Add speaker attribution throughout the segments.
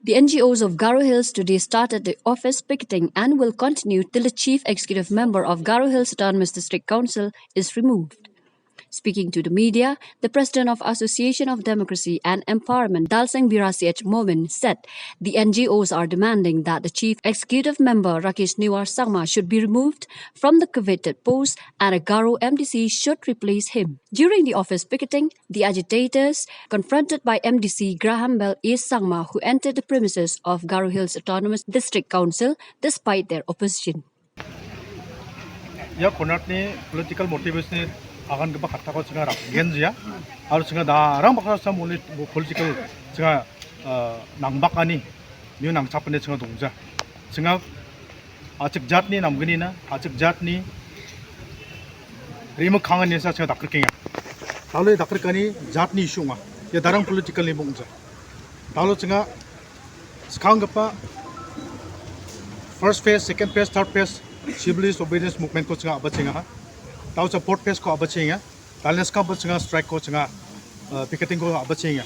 Speaker 1: The NGOs of Garo Hills today started the office picketing and will continue till the chief executive member of Garo Hills Autonomous District Council is removed. Speaking to the media, the president of Association of Democracy and Empowerment, Dalseng Birasiach Momin, said the NGOs are demanding that the chief executive member, Rakesh Niwar Sangma, should be removed from the coveted post and a Garo MDC should replace him. During the office picketing, the agitators, confronted by MDC Graham Bell A. Sangma, who entered the premises of Garo Hills Autonomous District Council despite their opposition.
Speaker 2: Political motivation akan ke bakal takut sekarang genjia, harus sekarang darang bakal sama political sekarang nambak ani, ni nang capai ni sekarang dongja, sekarang acak jat ni namgini na, acak jat ni remuk kangen ni saya sekarang tak kerkinga, kalau tak kerkani jat ni isu mah, ya darang political ni bongja, kalau sekarang apa first phase, second phase, third phase, civil disobedience movement ko sekarang apa sekarang tahu support phase ko abacenga, balance ka abacenga strike ko cenga, picketing ko abacenga,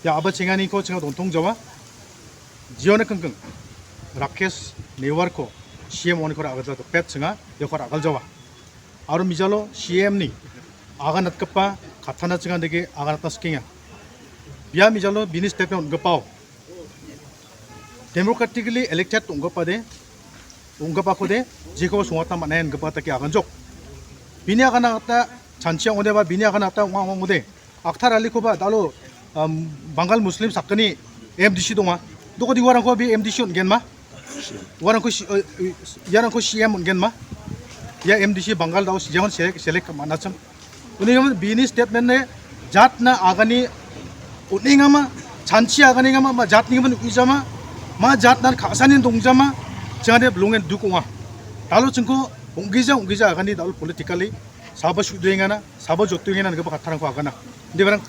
Speaker 2: ya abacenga ni ko cenga dontong jawa, jiona kengkeng, Rakesh Niwar ko CM on ko agal jawa, pet cenga, ya ko agal jawa, aru mijalo CM ni, agan nat kapa, katana cenga dege agan nat skinga, ya mijalo bini step on gapau, democratically elected ungapa ko de, jiko suwata manayan gapa taki agan jok. Bini akan nata canciang ode ba bini akan nata uang ode aktar ali ko ba dalo Bengal Muslim sakani MDC donga doko di warang ko bi MDC on gen ma warang ko yarang ko CM on gen ma ya MDC Bengal daw jangan selek mana cam uni ngam bini statement ne jat na agani uni ngama canci agani ngama ma jat ni ngam ujama ma jat na khasanin dongjama jade blungen dukunga dalo cengko unggiza akan di dalam politically sahabat suduengana sahabat jotuengana nggak bakal ko agana di barang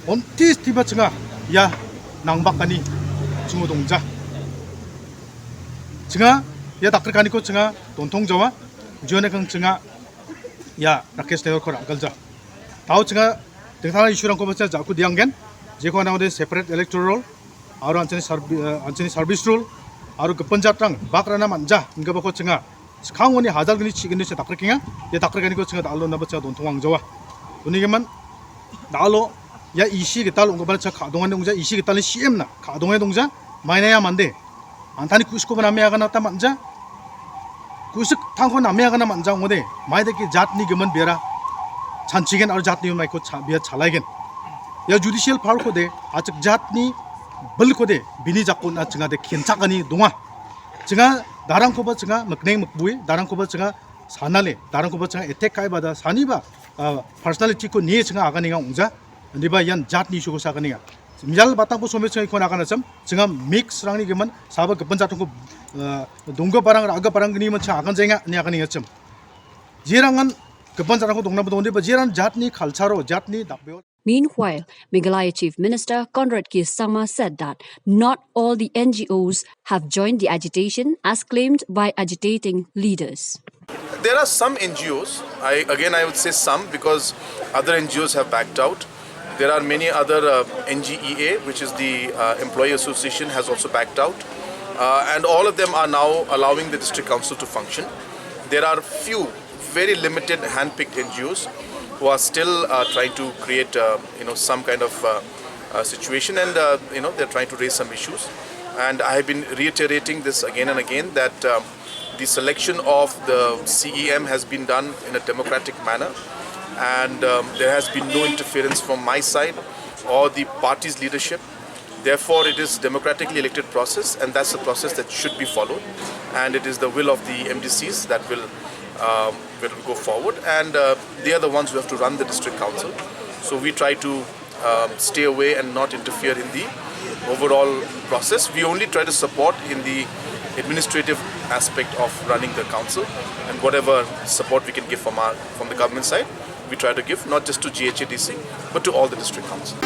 Speaker 2: ontis tiba cenga ya nangbak kani cungu dongja cenga ya takter kani ko cenga dontong jawa juane kang cenga ya Rakesh Niwar ko agalja tahu cenga dengan isu ko baca jaku dianggen jeko na separate electoral aru anceni service rule aru kepenjatang bakrana manja nggak bakal cenga 강원이 하달근이 치근이 제 닥터킹아 예 닥터가니 거 층가 달로 나버차 돈통왕 저와 우니게만 나로 야 이시게 달 온거 바차 가동한 동자 이시게 달은 CM나 가동의 동자 마이나야 만데 안타니 쿠스코바 남야가 나타 만자 쿠스 탕코 남야가 나 만자 오데 마이데기 자트니 게만 베라 잔치겐 아르 자트니 마이코 비야 잘라겐 야 주디시얼 파울코데 아측 자트니 벌코데 비니 잡고 나 층가데 켄차가니 동아 층가 darang ko ba cenga makneng makbui darang ko ba cenga sanale darang ko ba cenga attack kai bada saniba personality ko nie cenga agani nga ungja niba yan jat ni shugo sagani nga mijal batang po some cenga ko nakana sam cenga mix rangni geman saba gepan jatong ko dongga barang aga barang gni man cha agan jenga ni agani nga cham jirangan gepan jatong ko dongna bodonde ba jiran jat ni khalcharo jat ni dabbe.
Speaker 1: Meanwhile, Meghalaya Chief Minister Conrad K. Sangma said that not all the NGOs have joined the agitation as claimed by agitating leaders.
Speaker 3: There are some NGOs, I would say some because other NGOs have backed out. There are many other NGEA, which is the Employee Association, has also backed out. And all of them are now allowing the district council to function. There are few very limited hand-picked NGOs who are still trying to create some kind of situation, and they're trying to raise some issues. And I have been reiterating this again and again that the selection of the CEM has been done in a democratic manner, and there has been no interference from my side or the party's leadership. Therefore, it is democratically elected process, and that's the process that should be followed. And it is the will of the MDCs that will go forward, and they are the ones who have to run the district council. So we try to stay away and not interfere in the overall process. We only try to support in the administrative aspect of running the council, and whatever support we can give from the government side, we try to give not just to GHADC but to all the district councils.